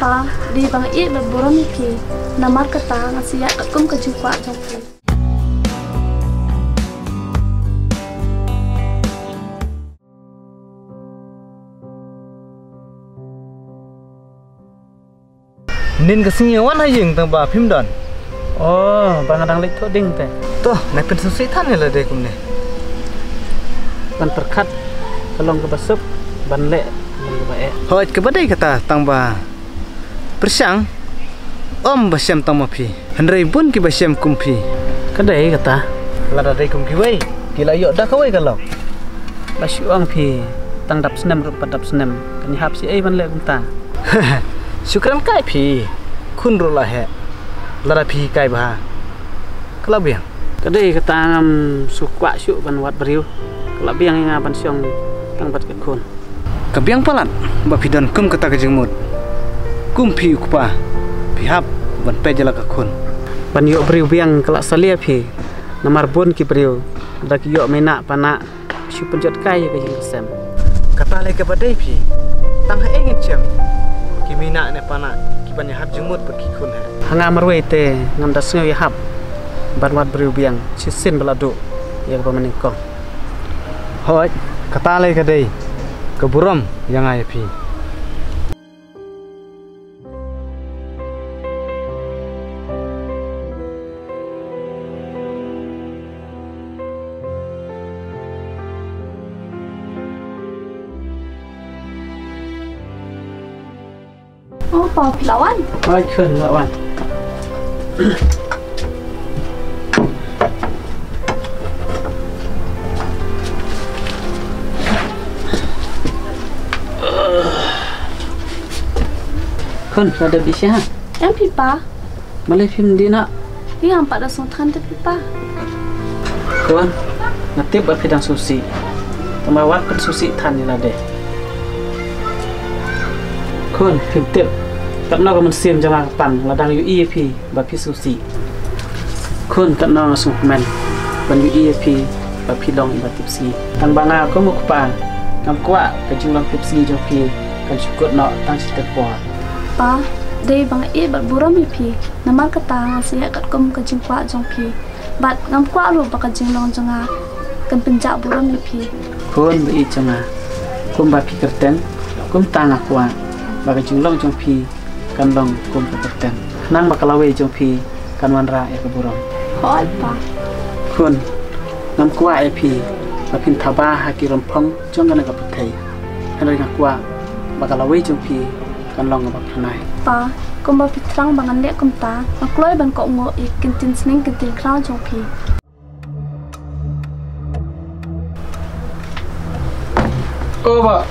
Pa, di bang I berborong pi, namar kata ngasih akum kejumpa jompi. Nin kesinyawan hayeng tang ba phim don. Oh, bang adang lek ding teh. Toh, naik pen susah tan ya lah dek kumne. Ban terkat kalong ke basup ban lek ban ke bae. Hoi ke badai kata tang ba. Persang om basyam tang mapi. Hendrai bun ki basyam kumpi. Kedai kata. Lada dai kum ki wei. Kila yok dah kawai kalau. Basyuang pi tang dap senem rupa dap senem. Kan hap si ai ban lek kumta. Syukran kai pi. Kun rolah he. Lara pi kai bah. Kelab yang. Kedai kata ngam sukwa syuk ban wat beriu. Kelab yang ngaban siong tang bat ke kun. Kebiang palat. Bapi dan kum kata kejengmut. Kum pi ukpa. Pihap ban pejala ke kun. Ban yok beriu biang kelak salia pi. Namar bun ki beriu. Dak yok menak panak. Syu penjat kai ke jeng kesem. Kata le ke badai pi. Tang ha engin cem. Kimina ne panak kibanya hab jengmut pergi kun ha. Hanga marwe te ngam das ngau ya hab. Ban wat beriu biang sisin beladu ya ke pamaningkong. Hoi, kata le ke dei. Keburam yang ai pi. Oh, pa lawan. Hoi kun lawan. Kun ada bisa ha? Yang pipa, Malay film di nak. yang pada sontan te pipa. Kun ngatip ba pidang susi. Tamawat pen susi tan ni lade. Kun film tip. Tak nak kamu sim jangan pan ladang UEP ba pi susi. Kun tak nak ngasung men. Ban UEP ba pi long ba tipsi. Tang banga ko mu pa. Kam kwa ka jinglang tipsi jo pi kan syukut nak tang sitet po. Pa, di bang I berborong pi, namar kata ngasih akum kejumpa jompi. Bat ngam kwa lu baka jinglong janga kan penjak borong pi. Kun bi janga. Kum ba pi kerten. Kum tang akwa. Ba jinglong jompi kan long kum kerten. Nang bakalawe jompi kan wanra ya keburong. Hoi pa. Kun ngam kwa pi ba pin thaba haki rompong jong kan ka puthai. Henry ngakwa bakalawe jompi kan long ba pranai. Pa, kum ba pitrang bangan lek kum ta, makloi ban kok ngo I kentin sning kentin krau jompi. Oh ba